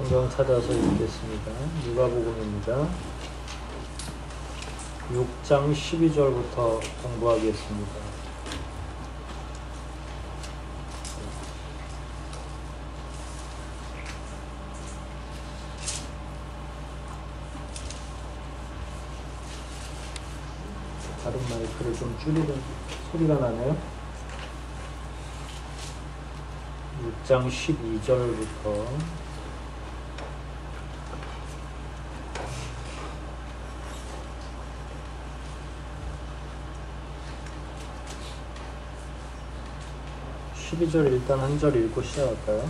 성경 찾아서 읽겠습니다. 누가복음입니다. 6장 12절부터 공부하겠습니다. 다른 마이크를 좀 줄이는 소리가 나네요. 6장 12절부터 12절 일단 한 절 읽고 시작할까요?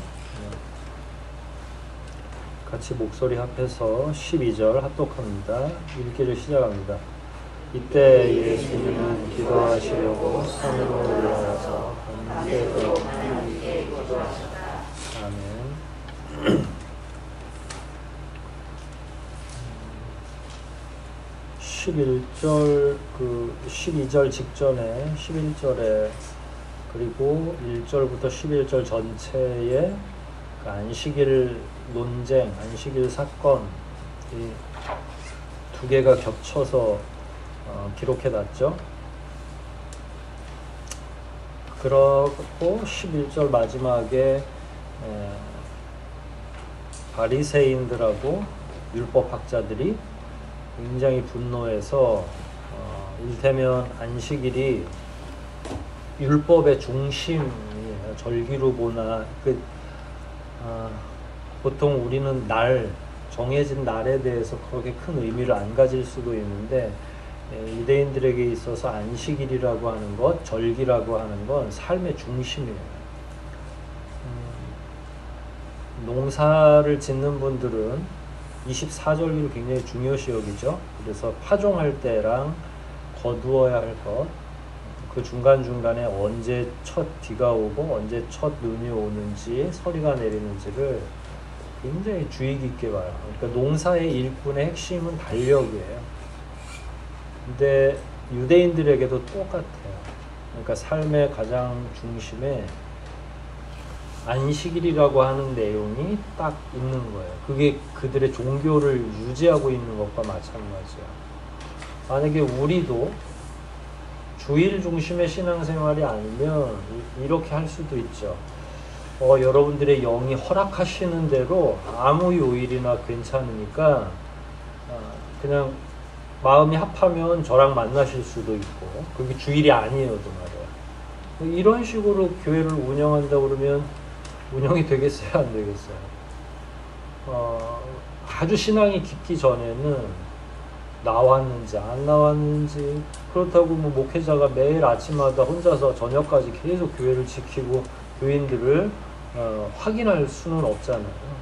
같이 목소리 합해서 12절 합독합니다. 읽기를 시작합니다. 이때 예수님은 기도하시려고 산으로 올라가서 밤새도록 하나님께 기도하셨다. 아멘. 11절 12절 직전에 11절에 그리고 1절부터 11절 전체에 그 안식일 논쟁, 안식일 사건 이 두 개가 겹쳐서 기록해놨죠. 그러고 11절 마지막에 바리새인들하고 율법학자들이 굉장히 분노해서 이를테면 안식일이 율법의 중심이에요. 절기로 보통 우리는 정해진 날에 대해서 그렇게 큰 의미를 안 가질 수도 있는데 유대인들에게 있어서 안식일이라고 하는 것, 절기라고 하는 건 삶의 중심이에요. 농사를 짓는 분들은 24절기를 굉장히 중요시 여기죠. 그래서 파종할 때랑 거두어야 할 것, 그 중간중간에 언제 첫 비가 오고 언제 첫 눈이 오는지 서리가 내리는지를 굉장히 주의 깊게 봐요. 그러니까 농사의 일꾼의 핵심은 달력이에요. 근데 유대인들에게도 똑같아요. 그러니까 삶의 가장 중심에 안식일이라고 하는 내용이 딱 있는 거예요. 그게 그들의 종교를 유지하고 있는 것과 마찬가지야. 만약에 우리도 주일 중심의 신앙생활이 아니면 이렇게 할 수도 있죠. 여러분들의 영이 허락하시는 대로 아무 요일이나 괜찮으니까 그냥 마음이 합하면 저랑 만나실 수도 있고 그게 주일이 아니어도 말이에요. 이런 식으로 교회를 운영한다 그러면 운영이 되겠어요? 안 되겠어요? 아주 신앙이 깊기 전에는 나왔는지 안 나왔는지 그렇다고 뭐 목회자가 매일 아침마다 혼자서 저녁까지 계속 교회를 지키고 교인들을 확인할 수는 없잖아요.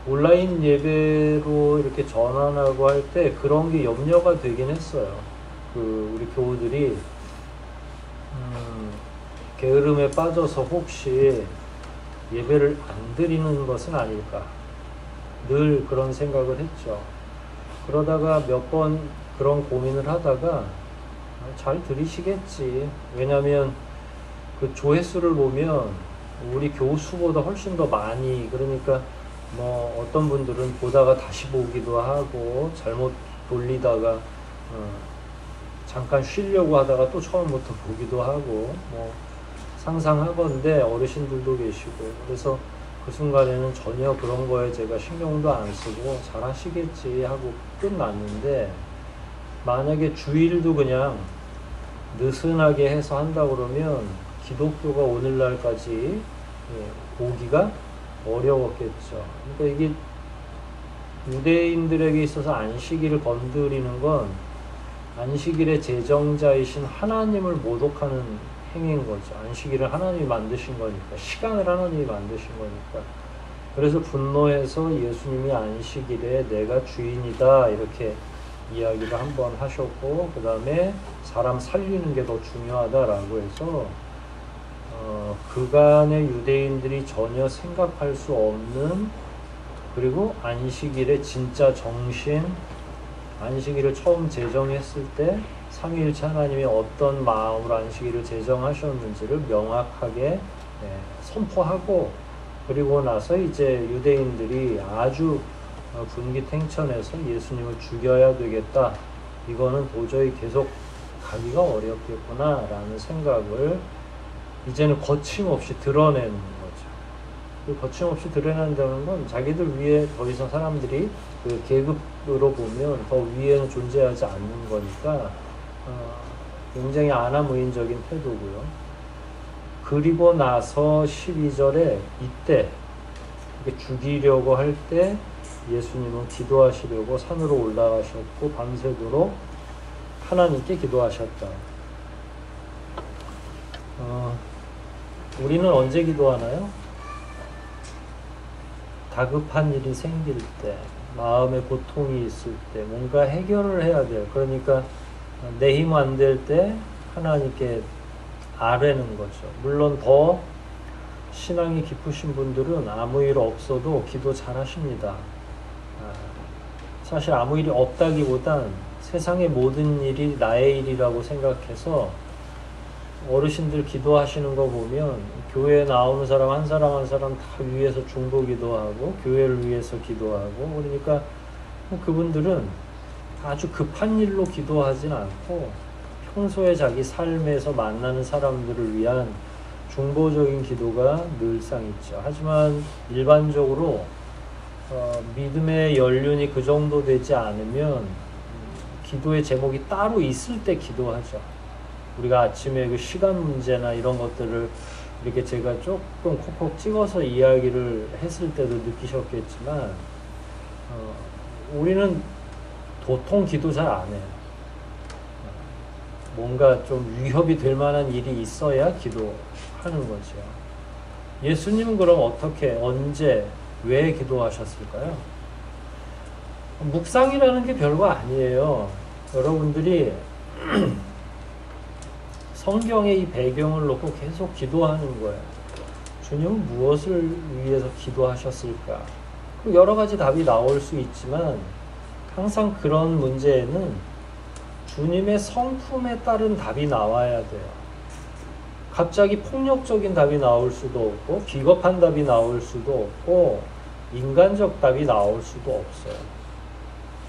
온라인 예배로 이렇게 전환하고 할 때 그런 게 염려가 되긴 했어요. 우리 교우들이 게으름에 빠져서 혹시 예배를 안 드리는 것은 아닐까 늘 그런 생각을 했죠. 그러다가 몇 번 그런 고민을 하다가 잘 들으시겠지. 왜냐하면 그 조회수를 보면 우리 교수보다 훨씬 더 많이, 그러니까 뭐 어떤 분들은 보다가 다시 보기도 하고 잘못 돌리다가 잠깐 쉬려고 하다가 또 처음부터 보기도 하고 뭐 상상하건대 어르신들도 계시고, 그래서 그 순간에는 전혀 그런 거에 제가 신경도 안 쓰고 잘 하시겠지 하고 끝났는데, 만약에 주일도 그냥 느슨하게 해서 한다 그러면 기독교가 오늘날까지 오기가 어려웠겠죠. 그러니까 이게 유대인들에게 있어서 안식일을 건드리는 건 안식일의 제정자이신 하나님을 모독하는 행위인 거죠. 안식일을 하나님이 만드신 거니까, 시간을 하나님이 만드신 거니까. 그래서 분노해서 예수님이 안식일에 내가 주인이다 이렇게 이야기를 한번 하셨고, 그 다음에 사람 살리는 게 더 중요하다라고 해서 그간의 유대인들이 전혀 생각할 수 없는, 그리고 안식일의 진짜 정신, 안식일을 처음 제정했을 때 삼위일체 하나님이 어떤 마음으로 안식일을 제정하셨는지를 명확하게 선포하고, 그리고 나서 이제 유대인들이 아주 분기탱천해서 예수님을 죽여야 되겠다. 이거는 도저히 계속 가기가 어렵겠구나라는 생각을 이제는 거침없이 드러내는 거죠. 그 거침없이 드러낸다는 건 자기들 위에 더 이상 사람들이 그 계급으로 보면 더 위에는 존재하지 않는 거니까 굉장히 아나무인적인 태도고요. 그리고 나서 12절에 이때 죽이려고 할 때 예수님은 기도하시려고 산으로 올라가셨고 밤새도록 하나님께 기도하셨다. 우리는 언제 기도하나요? 다급한 일이 생길 때, 마음에 고통이 있을 때, 뭔가 해결을 해야 돼요. 그러니까 내 힘 안 될 때 하나님께 아뢰는 거죠. 물론 더 신앙이 깊으신 분들은 아무 일 없어도 기도 잘 하십니다. 사실 아무 일이 없다기보단 세상의 모든 일이 나의 일이라고 생각해서 어르신들 기도하시는 거 보면 교회에 나오는 사람 한 사람 한 사람 다 위해서 중보 기도하고 교회를 위해서 기도하고 그러니까 그분들은 아주 급한 일로 기도하진 않고 평소에 자기 삶에서 만나는 사람들을 위한 중보적인 기도가 늘상 있죠. 하지만 일반적으로 믿음의 연륜이 그 정도 되지 않으면 기도의 제목이 따로 있을 때 기도하죠. 우리가 아침에 그 시간 문제나 이런 것들을 이렇게 제가 조금 콕콕 찍어서 이야기를 했을 때도 느끼셨겠지만 우리는 도통 기도 잘 안 해요. 뭔가 좀 위협이 될 만한 일이 있어야 기도하는 거죠. 예수님은 그럼 어떻게, 언제, 왜 기도하셨을까요? 묵상이라는 게 별거 아니에요. 여러분들이 성경의 이 배경을 놓고 계속 기도하는 거예요. 주님은 무엇을 위해서 기도하셨을까? 여러 가지 답이 나올 수 있지만 항상 그런 문제에는 주님의 성품에 따른 답이 나와야 돼요. 갑자기 폭력적인 답이 나올 수도 없고 비겁한 답이 나올 수도 없고 인간적 답이 나올 수도 없어요.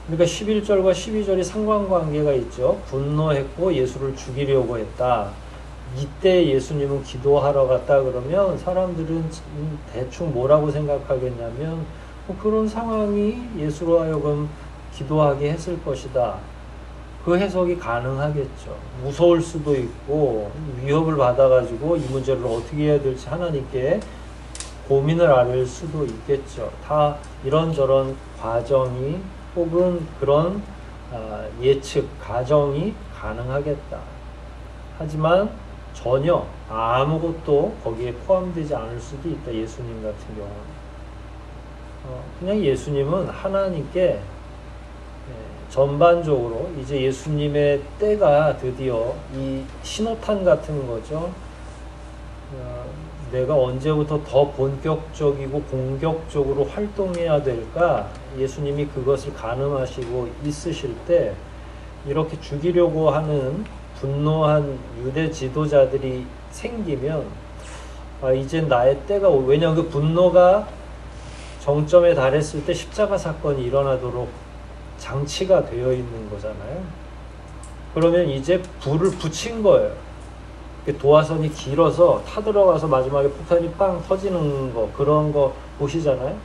그러니까 11절과 12절이 상관관계가 있죠. 분노했고 예수를 죽이려고 했다. 이때 예수님은 기도하러 갔다 그러면 사람들은 대충 뭐라고 생각하겠냐면 그런 상황이 예수로 하여금 기도하게 했을 것이다. 그 해석이 가능하겠죠. 무서울 수도 있고 위협을 받아가지고 이 문제를 어떻게 해야 될지 하나님께 고민을 아뢰 수도 있겠죠. 다 이런저런 과정이 혹은 그런 예측, 가정이 가능하겠다. 하지만 전혀 아무것도 거기에 포함되지 않을 수도 있다. 예수님 같은 경우는. 그냥 예수님은 하나님께 전반적으로 이제 예수님의 때가 드디어 이 신호탄 같은 거죠. 내가 언제부터 더 본격적이고 공격적으로 활동해야 될까? 예수님이 그것을 가늠하시고 있으실 때 이렇게 죽이려고 하는 분노한 유대 지도자들이 생기면 이제 나의 때가 왜냐하면 그 분노가 정점에 달했을 때 십자가 사건이 일어나도록 장치가 되어 있는 거잖아요. 그러면 이제 불을 붙인 거예요. 도화선이 길어서 타들어가서 마지막에 폭탄이 빵 터지는 거 그런 거 보시잖아요.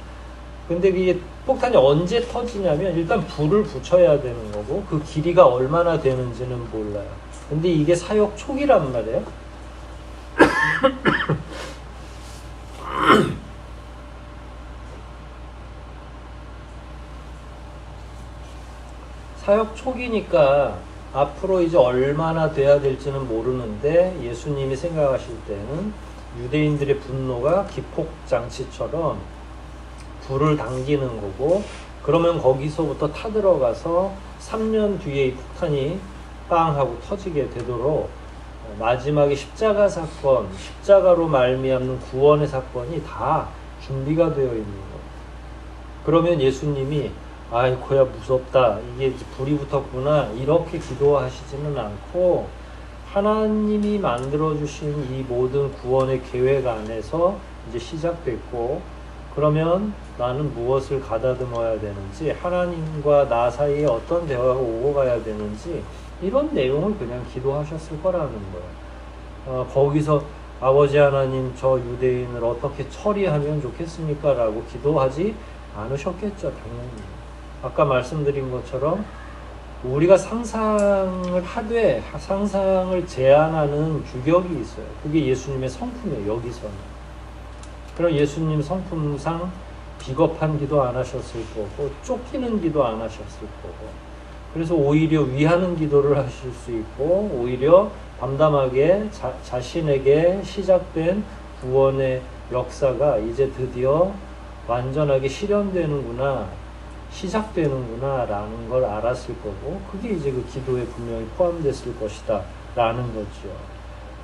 근데 이게 폭탄이 언제 터지냐면 일단 불을 붙여야 되는 거고 그 길이가 얼마나 되는지는 몰라요. 근데 이게 사역 초기란 말이에요. 사역 초기니까 앞으로 이제 얼마나 돼야 될지는 모르는데 예수님이 생각하실 때는 유대인들의 분노가 기폭장치처럼 불을 당기는 거고 그러면 거기서부터 타들어가서 3년 뒤에 이 폭탄이 빵 하고 터지게 되도록 마지막에 십자가 사건, 십자가로 말미암는 구원의 사건이 다 준비가 되어 있는 거예요. 그러면 예수님이 아이고야 무섭다. 이게 불이 붙었구나. 이렇게 기도하시지는 않고 하나님이 만들어주신 이 모든 구원의 계획 안에서 이제 시작됐고, 그러면 나는 무엇을 가다듬어야 되는지, 하나님과 나 사이에 어떤 대화가 오고 가야 되는지, 이런 내용을 그냥 기도하셨을 거라는 거예요. 거기서 아버지 하나님, 저 유대인을 어떻게 처리하면 좋겠습니까? 라고 기도하지 않으셨겠죠, 당연히. 아까 말씀드린 것처럼 우리가 상상을 하되 상상을 제한하는 규격이 있어요. 그게 예수님의 성품이에요, 여기서는. 그럼 예수님 성품상 비겁한 기도 안 하셨을 거고, 쫓기는 기도 안 하셨을 거고, 그래서 오히려 위하는 기도를 하실 수 있고, 오히려 담담하게 자신에게 시작된 구원의 역사가 이제 드디어 완전하게 실현되는구나, 시작되는구나 라는 걸 알았을 거고, 그게 이제 그 기도에 분명히 포함됐을 것이다 라는 거죠.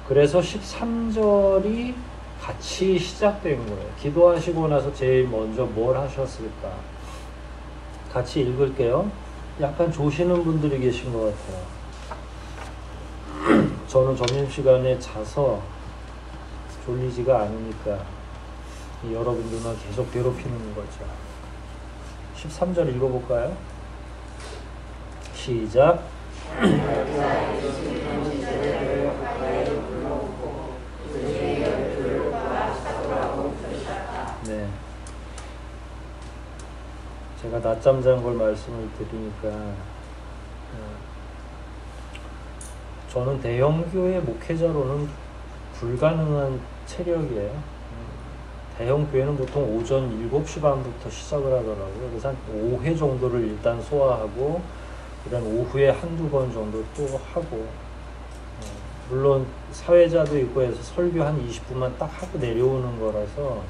그래서 13절이 같이 시작된 거예요. 기도하시고 나서 제일 먼저 뭘 하셨을까? 같이 읽을게요. 약간 조시는 분들이 계신 것 같아요. 저는 점심시간에 자서 졸리지가 않으니까 여러분들만 계속 괴롭히는 거죠. 13절 읽어볼까요? 시작. 네. 제가 낮잠 잔 걸 말씀을 드리니까, 저는 대형교회 목회자로는 불가능한 체력이에요. 대형교회는 보통 오전 7시 반부터 시작을 하더라고요. 그래서 한 5회 정도를 일단 소화하고, 그다음 오후에 한두 번 정도 또 하고, 물론 사회자도 있고 해서 설교 한 20분만 딱 하고 내려오는 거라서,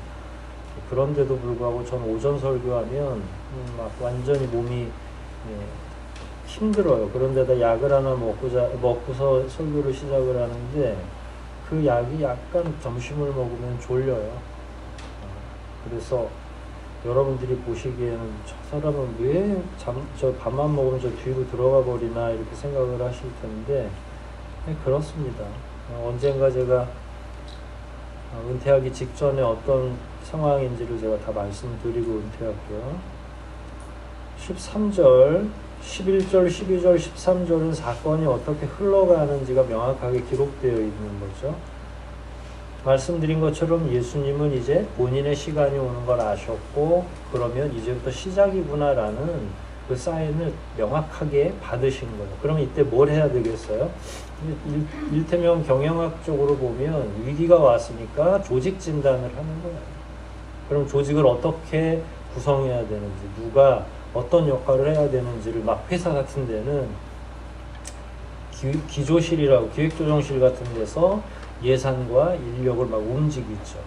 그런데도 불구하고 저는 오전 설교하면 막 완전히 몸이 힘들어요. 그런데다 약을 하나 먹고서 설교를 시작을 하는데, 그 약이 약간 점심을 먹으면 졸려요. 그래서 여러분들이 보시기에는 저 사람은 왜 저 밥만 먹으면 저 뒤로 들어가 버리나 이렇게 생각을 하실 텐데, 그렇습니다. 언젠가 제가 은퇴하기 직전에 어떤 상황인지를 제가 다 말씀드리고 은퇴할게요. 13절, 11절, 12절, 13절은 사건이 어떻게 흘러가는지가 명확하게 기록되어 있는 거죠. 말씀드린 것처럼 예수님은 이제 본인의 시간이 오는 걸 아셨고, 그러면 이제부터 시작이구나라는 그 사인을 명확하게 받으신 거예요. 그러면 이때 뭘 해야 되겠어요? 일테면 경영학적으로 보면 위기가 왔으니까 조직 진단을 하는 거예요. 그럼 조직을 어떻게 구성해야 되는지, 누가 어떤 역할을 해야 되는지를 막 회사 같은 데는 기조실이라고, 기획조정실 같은 데서 예산과 인력을 막 움직이죠.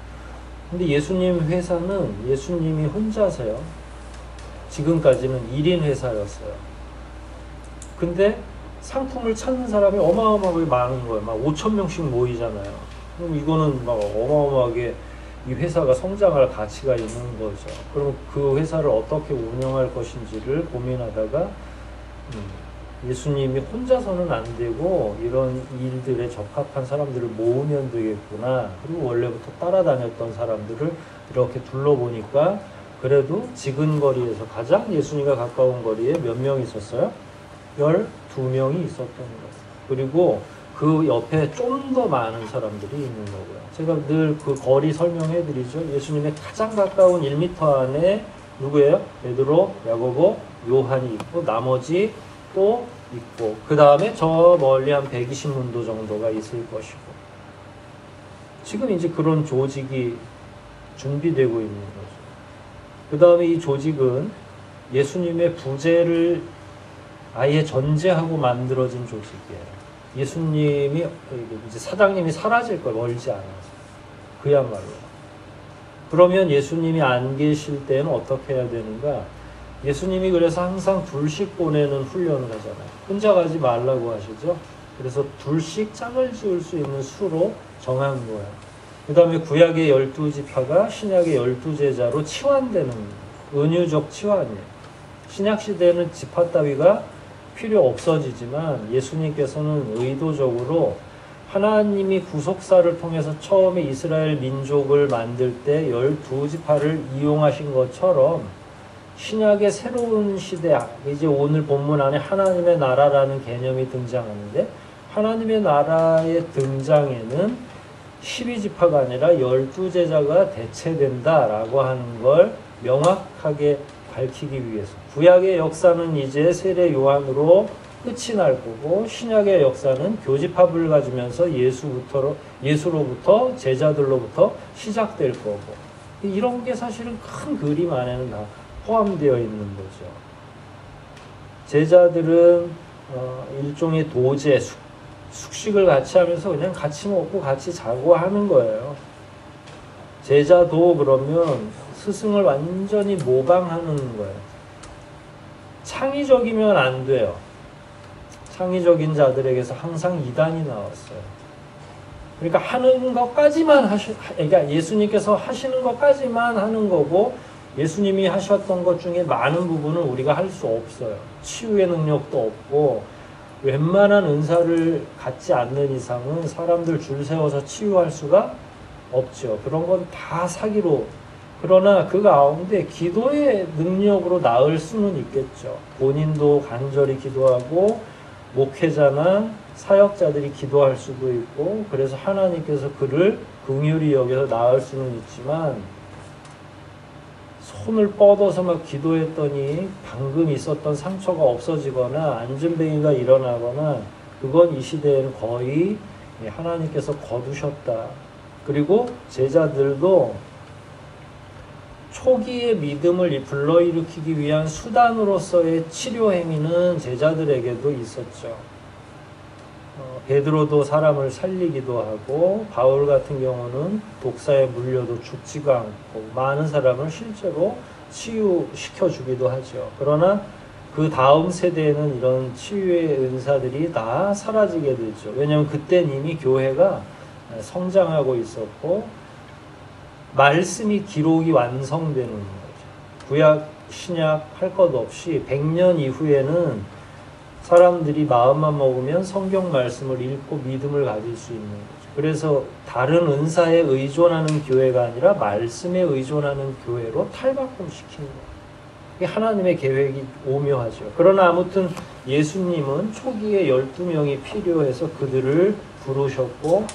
근데 예수님 회사는 예수님이 혼자서요. 지금까지는 1인 회사였어요. 근데 상품을 찾는 사람이 어마어마하게 많은 거예요. 막 5,000명씩 모이잖아요. 그럼 이거는 막 어마어마하게 이 회사가 성장할 가치가 있는 거죠. 그럼 그 회사를 어떻게 운영할 것인지를 고민하다가 예수님이 혼자서는 안 되고 이런 일들에 적합한 사람들을 모으면 되겠구나. 그리고 원래부터 따라다녔던 사람들을 이렇게 둘러보니까 그래도 지근거리에서 가장 예수님과 가까운 거리에 몇 명 있었어요? 12명이 있었던 거예요. 그리고 그 옆에 좀 더 많은 사람들이 있는 거고요. 제가 늘 그 거리 설명해 드리죠. 예수님의 가장 가까운 1m 안에 누구예요? 베드로, 야고보, 요한이 있고 나머지 또 있고, 그 다음에 저 멀리 한 120문도 정도가 있을 것이고, 지금 이제 그런 조직이 준비되고 있는 거죠. 그 다음에 이 조직은 예수님의 부재를 아예 전제하고 만들어진 조직이에요. 예수님이 이제 사장님이 사라질 걸 멀지 않아서, 그야말로. 그러면 예수님이 안 계실 때는 어떻게 해야 되는가? 예수님이 그래서 항상 둘씩 보내는 훈련을 하잖아요. 혼자 가지 말라고 하시죠. 그래서 둘씩 짝을 지을 수 있는 수로 정한 거예요. 그 다음에 구약의 12지파가 신약의 12제자로 치환되는 은유적 치환이에요. 신약시대에는 지파 따위가 필요 없어지지만 예수님께서는 의도적으로 하나님이 구속사를 통해서 처음에 이스라엘 민족을 만들 때 12지파를 이용하신 것처럼 신약의 새로운 시대, 이제 오늘 본문 안에 하나님의 나라라는 개념이 등장하는데 하나님의 나라의 등장에는 12지파가 아니라 12제자가 대체된다라고 하는 걸 명확하게 밝히기 위해서 구약의 역사는 이제 세례 요한으로 끝이 날 거고 신약의 역사는 교집합을 가지면서 예수로부터 제자들로부터 시작될 거고 이런 게 사실은 큰 그림 안에는 다 포함되어 있는 거죠. 제자들은 일종의 도제, 숙식을 같이 하면서 그냥 같이 먹고 같이 자고 하는 거예요. 제자도 그러면 스승을 완전히 모방하는 거예요. 창의적이면 안 돼요. 창의적인 자들에게서 항상 이단이 나왔어요. 그러니까 하는 것까지만 그러니까 예수님께서 하시는 것까지만 하는 거고 예수님이 하셨던 것 중에 많은 부분은 우리가 할 수 없어요. 치유의 능력도 없고 웬만한 은사를 갖지 않는 이상은 사람들 줄 세워서 치유할 수가 없죠. 그런 건 다 사기로. 그러나 그 가운데 기도의 능력으로 나을 수는 있겠죠. 본인도 간절히 기도하고 목회자나 사역자들이 기도할 수도 있고 그래서 하나님께서 그를 긍휼히 여겨서 나을 수는 있지만 손을 뻗어서 막 기도했더니 방금 있었던 상처가 없어지거나 안진뱅이가 일어나거나 그건 이 시대에는 거의 하나님께서 거두셨다. 그리고 제자들도 초기의 믿음을 불러일으키기 위한 수단으로서의 치료 행위는 제자들에게도 있었죠. 베드로도 사람을 살리기도 하고 바울 같은 경우는 독사에 물려도 죽지가 않고 많은 사람을 실제로 치유시켜 주기도 하죠. 그러나 그 다음 세대에는 이런 치유의 은사들이 다 사라지게 되죠. 왜냐하면 그땐 이미 교회가 성장하고 있었고 말씀이 기록이 완성되는 거죠. 구약, 신약 할 것 없이 100년 이후에는 사람들이 마음만 먹으면 성경 말씀을 읽고 믿음을 가질 수 있는 거죠. 그래서 다른 은사에 의존하는 교회가 아니라 말씀에 의존하는 교회로 탈바꿈시키는 거예요. 이게 하나님의 계획이 오묘하죠. 그러나 아무튼 예수님은 초기에 12명이 필요해서 그들을 부르셨고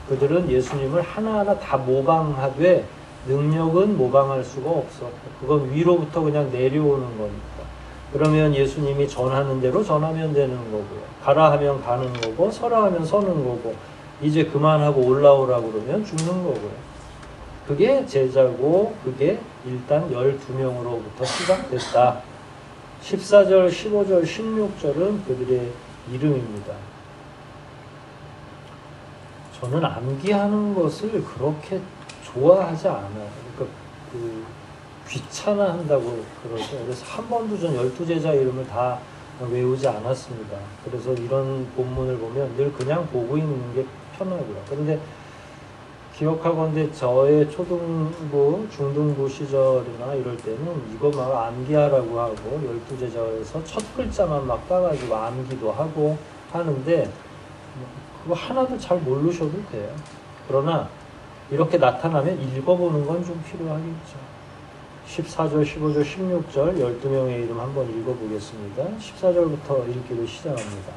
그들은 예수님을 하나하나 다 모방하되 능력은 모방할 수가 없었고 그건 위로부터 그냥 내려오는 거니까. 그러면 예수님이 전하는 대로 전하면 되는 거고요. 가라 하면 가는 거고 서라 하면 서는 거고 이제 그만하고 올라오라고 그러면 죽는 거고요. 그게 제자고 그게 일단 12명으로부터 시작됐다. 14절, 15절, 16절은 그들의 이름입니다. 저는 암기하는 것을 그렇게 좋아하지 않아요. 그러니까 귀찮아한다고 그러죠. 그래서 한 번도 전 12제자 이름을 다 외우지 않았습니다. 그래서 이런 본문을 보면 늘 그냥 보고 있는 게 편하고요. 그런데 기억하건대 저의 초등부, 중등부 시절이나 이럴 때는 이거 막 암기하라고 하고 12제자에서 첫 글자만 막 따가지고 암기도 하고 하는데 그거 하나도 잘 모르셔도 돼요. 그러나 이렇게 나타나면 읽어보는 건 좀 필요하겠죠. 14절, 15절, 16절 12명의 이름 한번 읽어보겠습니다. 14절부터 읽기를 시작합니다.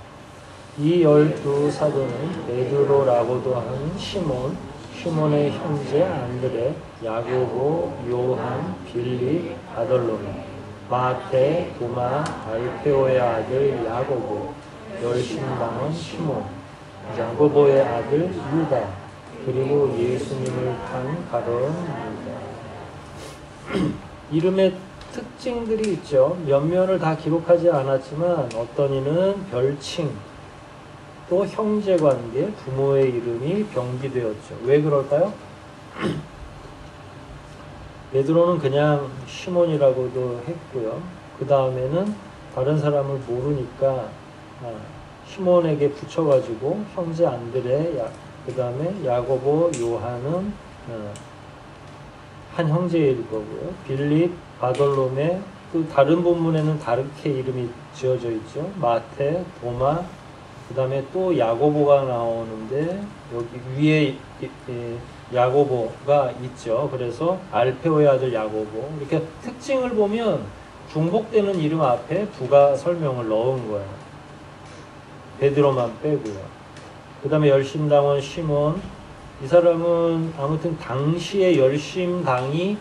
이 12사도는 베드로라고도 하는 시몬의 형제 안드레, 야고보, 요한, 빌립, 바돌로메, 마태, 도마, 알페오의 아들 야고보, 열심당원 시몬, 야고보의 아들 유다, 그리고 예수님을 탄 가룟 유다. 이름의 특징들이 있죠. 몇몇을 다 기록하지 않았지만 어떤 이는 별칭, 또 형제관계, 부모의 이름이 병기되었죠. 왜 그럴까요? 베드로는 그냥 시몬이라고도 했고요. 그 다음에는 다른 사람을 모르니까 시몬에게 붙여가지고 형제 안드레, 그 다음에 야고보, 요한은 한 형제일 거고요. 빌립, 바돌로메, 또 다른 본문에는 다르게 이름이 지어져 있죠. 마태, 도마, 그 다음에 또 야고보가 나오는데 여기 위에 야고보가 있죠. 그래서 알페오의 아들 야고보. 이렇게 특징을 보면 중복되는 이름 앞에 부가 설명을 넣은 거예요. 베드로만 빼고요. 그 다음에 열심당원 시몬. 이 사람은 아무튼 당시의 열심당이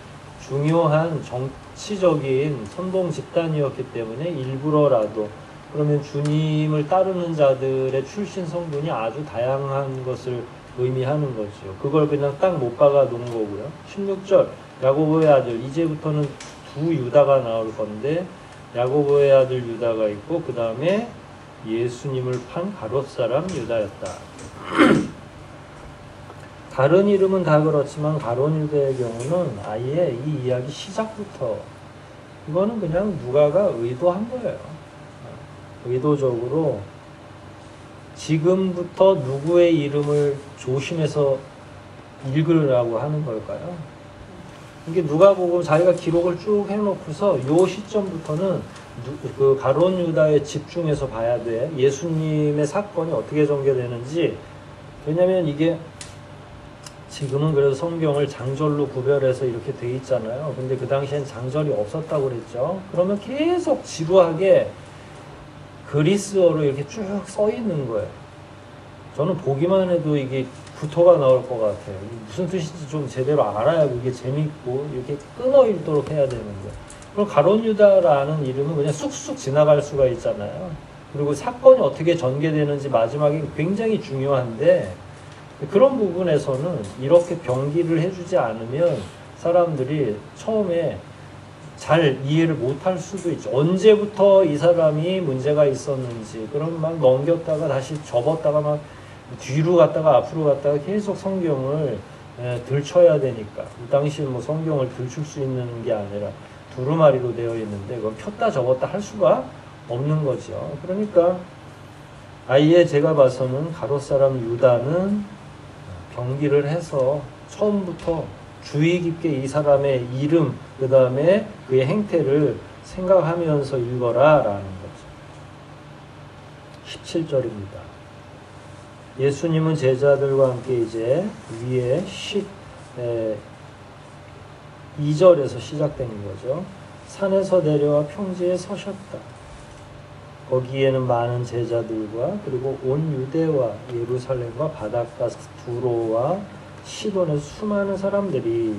중요한 정치적인 선동 집단이었기 때문에 일부러라도, 그러면 주님을 따르는 자들의 출신 성분이 아주 다양한 것을 의미하는 거죠. 그걸 그냥 딱 못 박아 놓은 거고요. 16절 야고보의 아들, 이제부터는 두 유다가 나올 건데 야고보의 아들 유다가 있고 그 다음에 예수님을 판 가롯 사람 유다였다. 다른 이름은 다 그렇지만 가롯 유다의 경우는 아예 이 이야기 시작부터 이거는 그냥 누가가 의도한 거예요. 의도적으로 지금부터 누구의 이름을 조심해서 읽으라고 하는 걸까요? 이게 누가복음 자기가 기록을 쭉 해놓고서 요 시점부터는 그 가롯 유다에 집중해서 봐야 돼. 예수님의 사건이 어떻게 전개되는지. 왜냐면 이게 지금은 그래서 성경을 장절로 구별해서 이렇게 돼 있잖아요. 근데 그 당시엔 장절이 없었다고 그랬죠. 그러면 계속 지루하게 그리스어로 이렇게 쭉 써 있는 거예요. 저는 보기만 해도 이게 구토가 나올 것 같아요. 무슨 뜻인지 좀 제대로 알아야 그게 재밌고 이렇게 끊어 읽도록 해야 되는데. 그럼 가롯 유다라는 이름은 그냥 쑥쑥 지나갈 수가 있잖아요. 그리고 사건이 어떻게 전개되는지 마지막에 굉장히 중요한데, 그런 부분에서는 이렇게 병기를 해주지 않으면 사람들이 처음에 잘 이해를 못할 수도 있죠. 언제부터 이 사람이 문제가 있었는지. 그럼 막 넘겼다가 다시 접었다가 막 뒤로 갔다가 앞으로 갔다가 계속 성경을 들춰야 되니까. 이 당시 뭐 성경을 들출 수 있는 게 아니라 두루마리로 되어 있는데 그건 폈다 접었다 할 수가 없는 거죠. 그러니까 아예 제가 봐서는 가롯 사람 유다는 병기를 해서 처음부터 주의 깊게 이 사람의 이름, 그 다음에 그의 행태를 생각하면서 읽어라 라는 거죠. 17절입니다. 예수님은 제자들과 함께 이제 위에 12절에서 시작된 거죠. 산에서 내려와 평지에 서셨다. 거기에는 많은 제자들과 그리고 온 유대와 예루살렘과 바닷가 두로와 시돈의 수많은 사람들이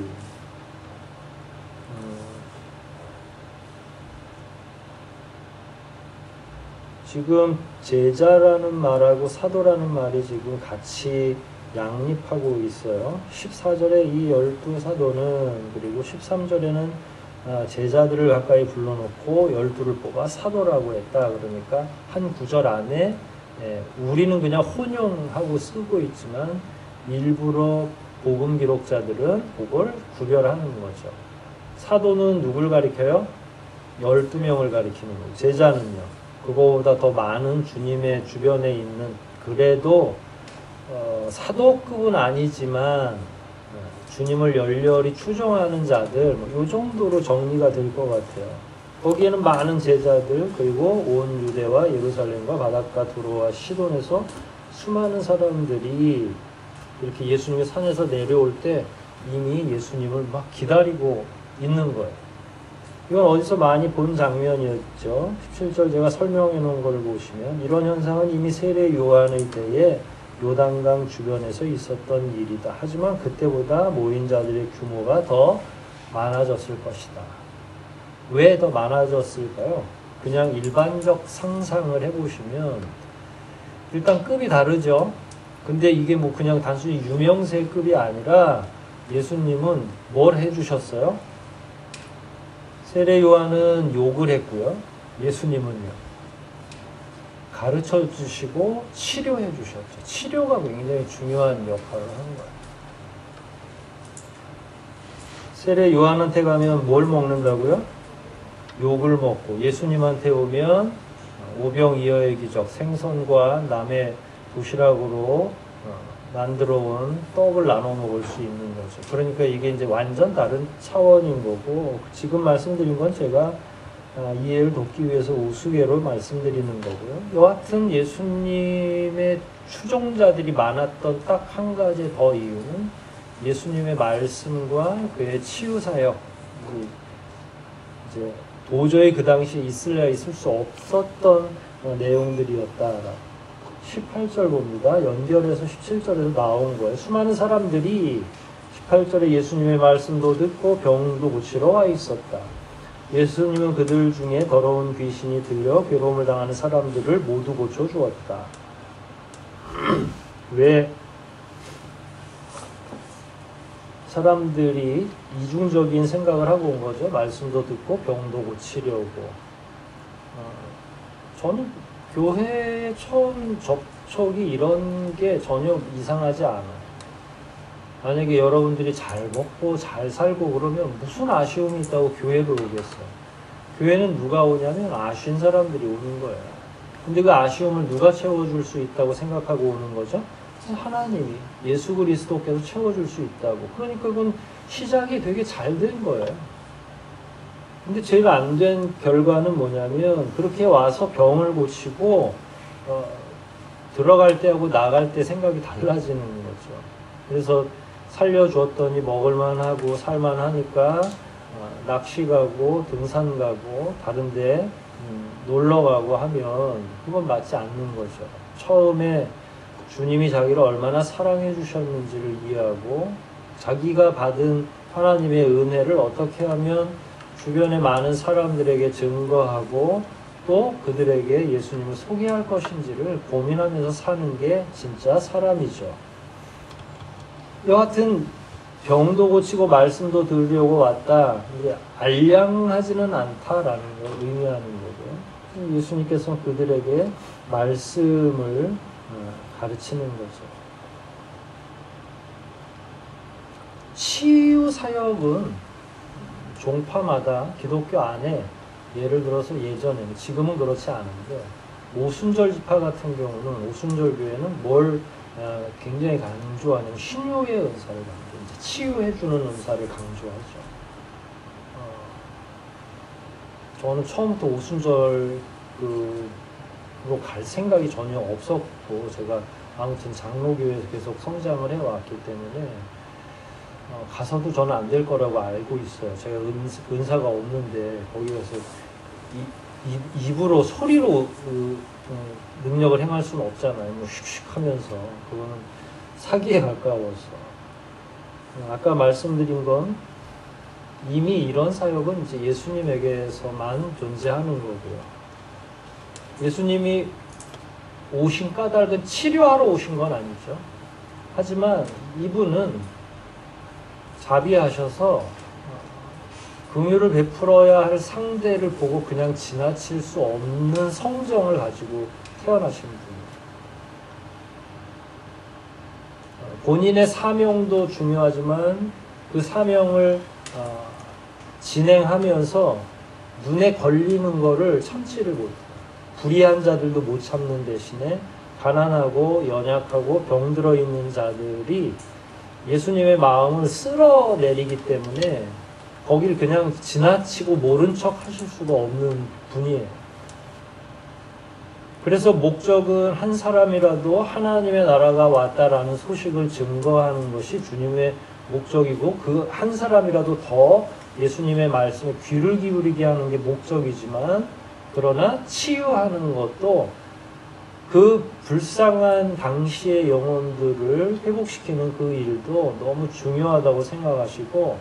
지금 제자라는 말하고 사도라는 말이 지금 같이 양립하고 있어요. 14절에 이 12사도는, 그리고 13절에는 제자들을 가까이 불러놓고 12를 뽑아 사도라고 했다. 그러니까 한 구절 안에 우리는 그냥 혼용하고 쓰고 있지만 일부러 복음 기록자들은 그걸 구별하는 거죠. 사도는 누굴 가리켜요? 12명을 가리키는 거예요. 제자는요, 그거보다 더 많은 주님의 주변에 있는, 그래도 사도급은 아니지만 주님을 열렬히 추종하는 자들, 이 정도로 정리가 될 것 같아요. 거기에는 많은 제자들, 그리고 온 유대와 예루살렘과 바닷가 두로와 시돈에서 수많은 사람들이 이렇게 예수님의 산에서 내려올 때 이미 예수님을 막 기다리고 있는 거예요. 이건 어디서 많이 본 장면이었죠. 17절 제가 설명해 놓은 걸 보시면, 이런 현상은 이미 세례 요한의 때에 요단강 주변에서 있었던 일이다. 하지만 그때보다 모인 자들의 규모가 더 많아졌을 것이다. 왜 더 많아졌을까요? 그냥 일반적 상상을 해보시면 일단 급이 다르죠. 근데 이게 뭐 그냥 단순히 유명세급이 아니라 예수님은 뭘 해주셨어요? 세례 요한은 욕을 했고요. 예수님은요, 가르쳐 주시고 치료해 주셨죠. 치료가 굉장히 중요한 역할을 하는 거예요. 세례 요한한테 가면 뭘 먹는다고요? 욕을 먹고, 예수님한테 오면 오병이어의 기적, 생선과 남의 도시락으로 만들어 온 떡을 나눠 먹을 수 있는 거죠. 그러니까 이게 이제 완전 다른 차원인 거고, 지금 말씀드린 건 제가 이해를 돕기 위해서 우스개로 말씀드리는 거고요. 여하튼 예수님의 추종자들이 많았던 딱 한 가지 더 이유는 예수님의 말씀과 그의 치유사역, 이제 도저히 그 당시에 있을래야 있을 수 없었던 내용들이었다. 18절 봅니다. 연결해서 17절에도 나온 거예요. 수많은 사람들이 18절에 예수님의 말씀도 듣고 병도 고치러 와 있었다. 예수님은 그들 중에 더러운 귀신이 들려 괴로움을 당하는 사람들을 모두 고쳐주었다. 왜 사람들이 이중적인 생각을 하고 온 거죠? 말씀도 듣고 병도 고치려고. 저는 교회에 처음 접촉이 이런 게 전혀 이상하지 않아요. 만약에 여러분들이 잘 먹고 잘 살고 그러면 무슨 아쉬움이 있다고 교회를 오겠어요. 교회는 누가 오냐면 아쉬운 사람들이 오는 거예요. 근데 그 아쉬움을 누가 채워줄 수 있다고 생각하고 오는 거죠? 하나님이, 예수 그리스도께서 채워줄 수 있다고. 그러니까 그건 시작이 되게 잘 된 거예요. 근데 제일 안 된 결과는 뭐냐면 그렇게 와서 병을 고치고 들어갈 때하고 나갈 때 생각이 달라지는 거죠. 그래서 살려주었더니 먹을만하고 살만하니까 낚시 가고 등산 가고 다른데 놀러 가고 하면 그건 맞지 않는 거죠. 처음에 주님이 자기를 얼마나 사랑해 주셨는지를 이해하고 자기가 받은 하나님의 은혜를 어떻게 하면 주변의 많은 사람들에게 증거하고 또 그들에게 예수님을 소개할 것인지를 고민하면서 사는 게 진짜 사람이죠. 여하튼 병도 고치고 말씀도 들으려고 왔다. 이게 알량하지는 않다라는 걸 의미하는 거고요. 예수님께서 그들에게 말씀을 가르치는 거죠. 치유 사역은 종파마다 기독교 안에 예를 들어서 예전에는, 지금은 그렇지 않은데 오순절 지파 같은 경우는 오순절 교회는 뭘 굉장히 강조하냐면 신유의 은사를 강조해요. 치유해주는 은사를 강조하죠. 저는 처음부터 오순절로 갈 생각이 전혀 없었고 제가 아무튼 장로교회에서 계속 성장을 해왔기 때문에 가서도 저는 안 될 거라고 알고 있어요. 제가 은사가 없는데 거기 가서 입으로 소리로 능력을 행할 수는 없잖아요. 뭐 슉슉 하면서 그거는 사기에 가까워서. 아까 말씀드린 건 이미 이런 사역은 이제 예수님에게서만 존재하는 거고요. 예수님이 오신 까닭은 치료하러 오신 건 아니죠. 하지만 이분은 자비하셔서 긍휼을 베풀어야 할 상대를 보고 그냥 지나칠 수 없는 성정을 가지고 태어나신 분이에요. 본인의 사명도 중요하지만 그 사명을 진행하면서 눈에 걸리는 거를 참지를 못해요. 불의한 자들도 못 참는 대신에 가난하고 연약하고 병들어 있는 자들이 예수님의 마음을 쓸어내리기 때문에 거길 그냥 지나치고 모른 척 하실 수가 없는 분이에요. 그래서 목적은 한 사람이라도 하나님의 나라가 왔다라는 소식을 증거하는 것이 주님의 목적이고 그 한 사람이라도 더 예수님의 말씀에 귀를 기울이게 하는 게 목적이지만 그러나 치유하는 것도 그 불쌍한 당시의 영혼들을 회복시키는 그 일도 너무 중요하다고 생각하시고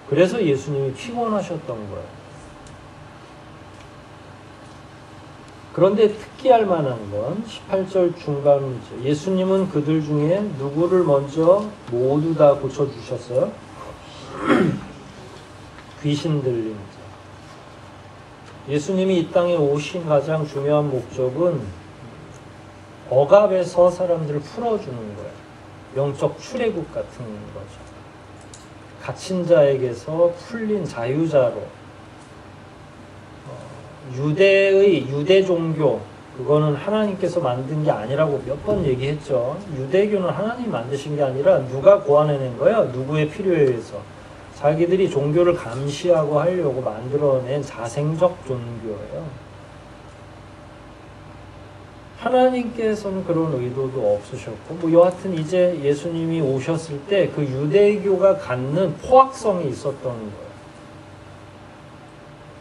그래서 예수님이 피곤하셨던 거예요. 그런데 특기할 만한 건 18절 중간이죠. 예수님은 그들 중에 누구를 먼저 모두 다 고쳐주셨어요? 귀신 들린 자. 예수님이 이 땅에 오신 가장 중요한 목적은 억압에서 사람들을 풀어주는 거예요. 영적 출애굽 같은 거죠. 갇힌 자에게서 풀린 자유자로 유대 종교 그거는 하나님께서 만든 게 아니라고 몇 번 얘기했죠. 유대교는 하나님이 만드신 게 아니라 누가 고안해낸 거야? 누구의 필요에 의해서 자기들이 종교를 감시하고 하려고 만들어낸 자생적 종교예요. 하나님께서는 그런 의도도 없으셨고, 뭐 여하튼 이제 예수님이 오셨을 때 그 유대교가 갖는 포악성이 있었던 거예요.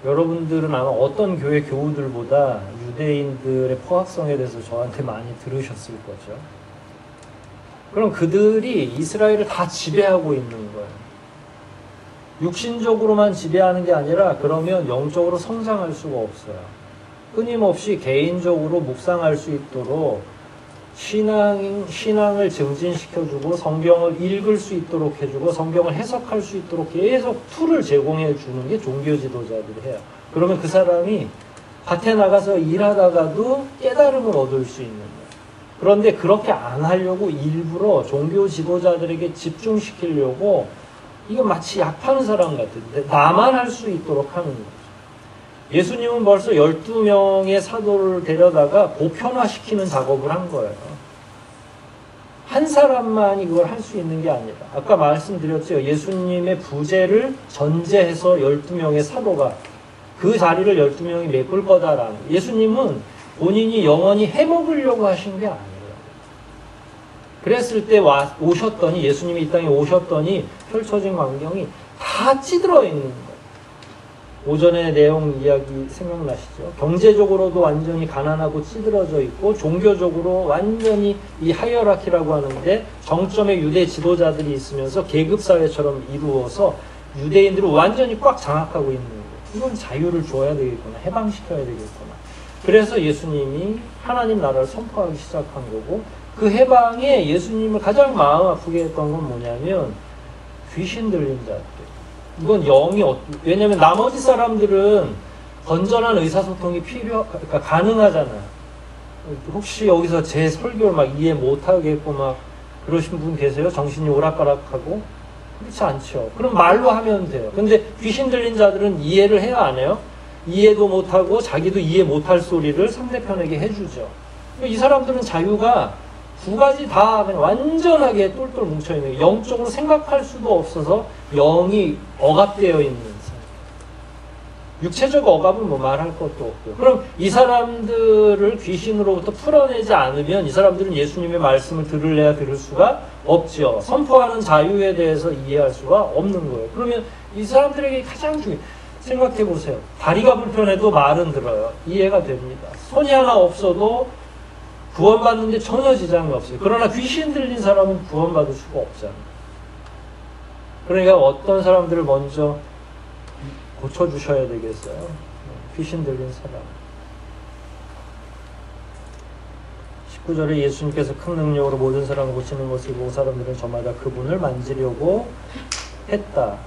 여러분들은 아마 어떤 교회 교우들보다 유대인들의 포악성에 대해서 저한테 많이 들으셨을 거죠. 그럼 그들이 이스라엘을 다 지배하고 있는 거예요. 육신적으로만 지배하는 게 아니라 그러면 영적으로 성장할 수가 없어요. 끊임없이 개인적으로 묵상할 수 있도록 신앙을 증진시켜주고 성경을 읽을 수 있도록 해주고 성경을 해석할 수 있도록 계속 툴을 제공해 주는 게 종교 지도자들이 해요. 그러면 그 사람이 밭에 나가서 일하다가도 깨달음을 얻을 수 있는 거예요. 그런데 그렇게 안 하려고 일부러 종교 지도자들에게 집중시키려고 이거 마치 약 파는 사람 같은데 나만 할 수 있도록 하는 거죠. 예수님은 벌써 12명의 사도를 데려다가 보편화시키는 작업을 한 거예요. 한 사람만이 그걸 할 수 있는 게 아니라 아까 말씀드렸죠. 예수님의 부재를 전제해서 12명의 사도가 그 자리를 12명이 메꿀 거다라는 예수님은 본인이 영원히 해먹으려고 하신 게 아니에요. 그랬을 때 오셨더니 예수님이 이 땅에 오셨더니 펼쳐진 광경이 다 찌들어 있는 거예요. 오전의 내용 이야기 생각나시죠? 경제적으로도 완전히 가난하고 찌들어져 있고 종교적으로 완전히 이 하이어라키라고 하는데 정점에 유대 지도자들이 있으면서 계급사회처럼 이루어서 유대인들을 완전히 꽉 장악하고 있는 거예요. 이건 자유를 줘야 되겠구나. 해방시켜야 되겠구나. 그래서 예수님이 하나님 나라를 선포하기 시작한 거고 그 해방에 예수님을 가장 마음 아프게 했던 건 뭐냐면 귀신 들린 자들. 이건 왜냐면 나머지 사람들은 건전한 의사소통이 그러니까 가능하잖아요. 혹시 여기서 제 설교를 막 이해 못하겠고 막 그러신 분 계세요? 정신이 오락가락하고? 그렇지 않죠. 그럼 말로 하면 돼요. 근데 귀신 들린 자들은 이해를 해야 안 해요? 이해도 못하고 자기도 이해 못할 소리를 상대편에게 해주죠. 이 사람들은 자유가 두 가지 다 그냥 완전하게 똘똘 뭉쳐있는 영적으로 생각할 수도 없어서 영이 억압되어 있는 사람. 육체적 억압은 뭐 말할 것도 없고요. 그럼 이 사람들을 귀신으로부터 풀어내지 않으면 이 사람들은 예수님의 말씀을 들을래야 들을 수가 없죠. 선포하는 자유에 대해서 이해할 수가 없는 거예요. 그러면 이 사람들에게 가장 생각해 보세요. 다리가 불편해도 말은 들어요. 이해가 됩니다. 손이 하나 없어도 구원받는데 전혀 지장이 없어요. 그러나 귀신 들린 사람은 구원받을 수가 없잖아요. 그러니까 어떤 사람들을 먼저 고쳐주셔야 되겠어요. 귀신 들린 사람. 19절에 예수님께서 큰 능력으로 모든 사람을 고치는 것을 보고 사람들은 저마다 그분을 만지려고 했다.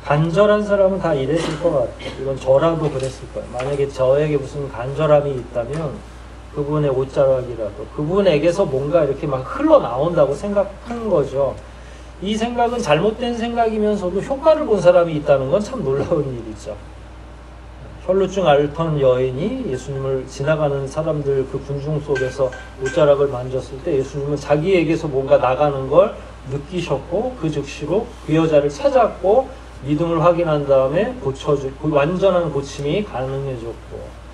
간절한 사람은 다 이랬을 것 같아요. 이건 저라도 그랬을 거예요. 만약에 저에게 무슨 간절함이 있다면 그분의 옷자락이라도 그분에게서 뭔가 이렇게 막 흘러나온다고 생각한 거죠. 이 생각은 잘못된 생각이면서도 효과를 본 사람이 있다는 건 참 놀라운 일이죠. 혈루증 앓던 여인이 예수님을 지나가는 사람들 그 군중 속에서 옷자락을 만졌을 때 예수님은 자기에게서 뭔가 나가는 걸 느끼셨고 그 즉시로 그 여자를 찾았고 믿음을 확인한 다음에 완전한 고침이 가능해졌고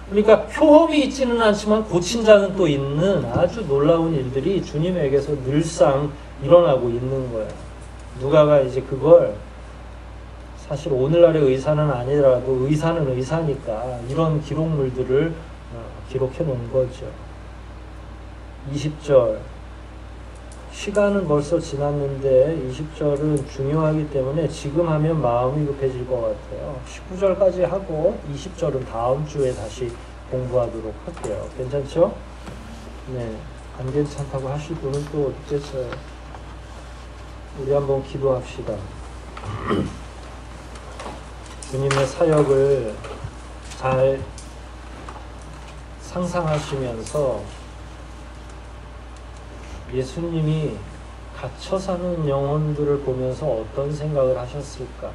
그러니까 효험이 있지는 않지만 고친 자는 또 있는 아주 놀라운 일들이 주님에게서 늘상 일어나고 있는 거예요. 누가가 이제 그걸 사실 오늘날의 의사는 아니더라도 의사는 의사니까 이런 기록물들을 기록해 놓은 거죠. 20절 시간은 벌써 지났는데 20절은 중요하기 때문에 지금 하면 마음이 급해질 것 같아요. 19절까지 하고 20절은 다음 주에 다시 공부하도록 할게요. 괜찮죠? 네, 안 괜찮다고 하실 분은 또 어떻겠어요? 우리 한번 기도합시다. 주님의 사역을 잘 상상하시면서 예수님이 갇혀 사는 영혼들을 보면서 어떤 생각을 하셨을까?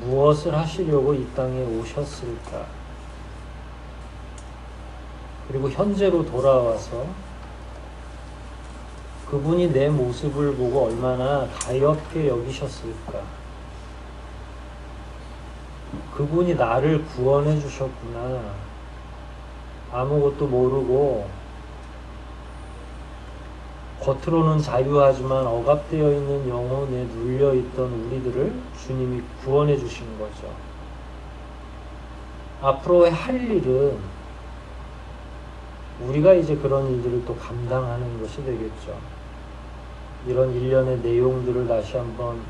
무엇을 하시려고 이 땅에 오셨을까? 그리고 현재로 돌아와서 그분이 내 모습을 보고 얼마나 가엾게 여기셨을까. 그분이 나를 구원해 주셨구나. 아무것도 모르고 겉으로는 자유하지만 억압되어 있는 영혼에 눌려있던 우리들을 주님이 구원해 주신 거죠. 앞으로 할 일은 우리가 이제 그런 일들을 또 감당하는 것이 되겠죠. 이런 일련의 내용들을 다시 한번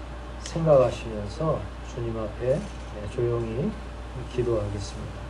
생각하시면서 주님 앞에 조용히 기도하겠습니다.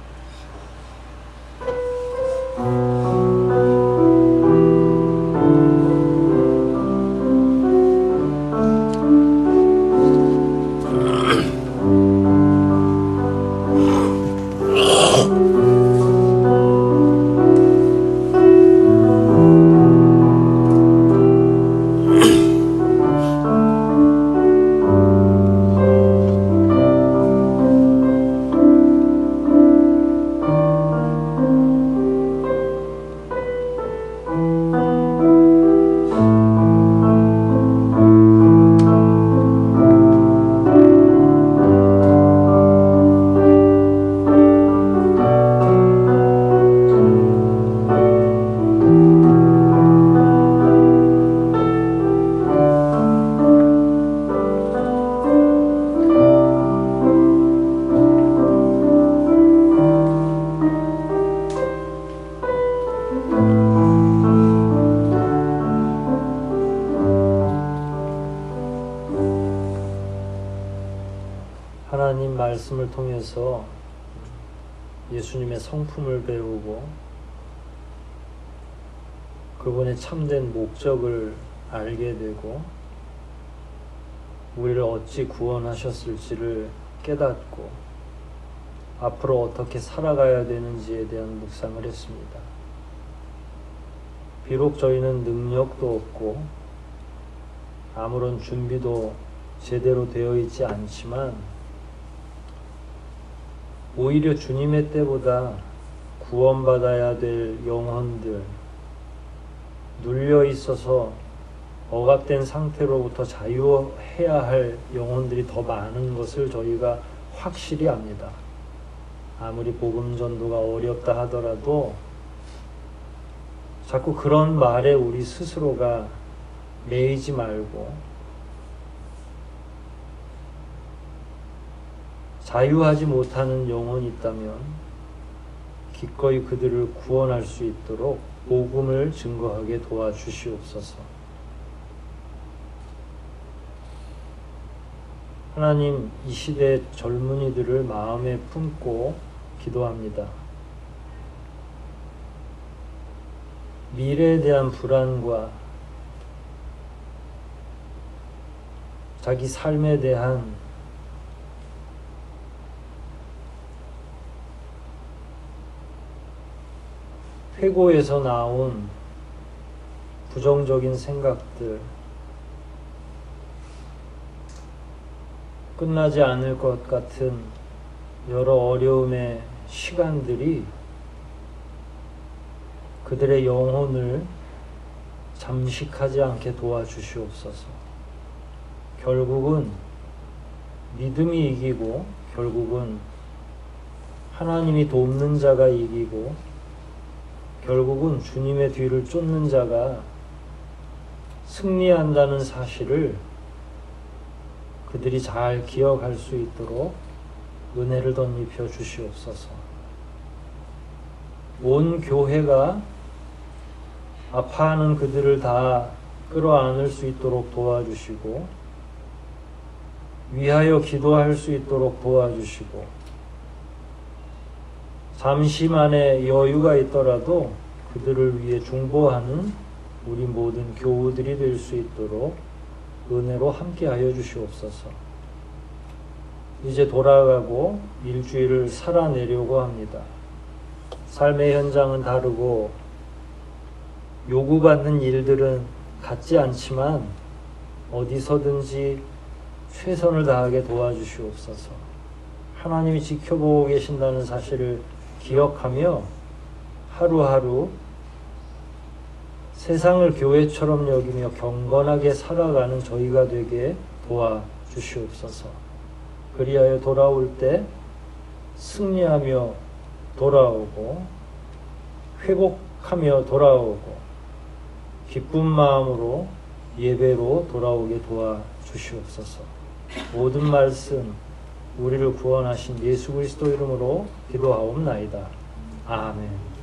하나님 말씀을 통해서 예수님의 성품을 배우고 그분의 참된 목적을 알게 되고 우리를 어찌 구원하셨을지를 깨닫고 앞으로 어떻게 살아가야 되는지에 대한 묵상을 했습니다. 비록 저희는 능력도 없고 아무런 준비도 제대로 되어 있지 않지만 오히려 주님의 때보다 구원받아야 될 영혼들, 눌려 있어서 억압된 상태로부터 자유해야 할 영혼들이 더 많은 것을 저희가 확실히 압니다. 아무리 복음 전도가 어렵다 하더라도 자꾸 그런 말에 우리 스스로가 매이지 말고 자유하지 못하는 영혼이 있다면 기꺼이 그들을 구원할 수 있도록 복음을 증거하게 도와주시옵소서. 하나님, 이 시대 젊은이들을 마음에 품고 기도합니다. 미래에 대한 불안과 자기 삶에 대한 회고에서 나온 부정적인 생각들, 끝나지 않을 것 같은 여러 어려움의 시간들이 그들의 영혼을 잠식하지 않게 도와주시옵소서. 결국은 믿음이 이기고 결국은 하나님이 돕는 자가 이기고 결국은 주님의 뒤를 쫓는 자가 승리한다는 사실을 그들이 잘 기억할 수 있도록 은혜를 덧입혀 주시옵소서. 온 교회가 아파하는 그들을 다 끌어안을 수 있도록 도와주시고 위하여 기도할 수 있도록 도와주시고 잠시만의 여유가 있더라도 그들을 위해 중보하는 우리 모든 교우들이 될 수 있도록 은혜로 함께하여 주시옵소서. 이제 돌아가고 일주일을 살아내려고 합니다. 삶의 현장은 다르고 요구받는 일들은 같지 않지만 어디서든지 최선을 다하게 도와주시옵소서. 하나님이 지켜보고 계신다는 사실을 기억하며 하루하루 세상을 교회처럼 여기며 경건하게 살아가는 저희가 되게 도와주시옵소서. 그리하여 돌아올 때 승리하며 돌아오고 회복하며 돌아오고 기쁜 마음으로 예배로 돌아오게 도와주시옵소서. 모든 말씀 우리를 구원하신 예수 그리스도 이름으로 기도하옵나이다. 아멘.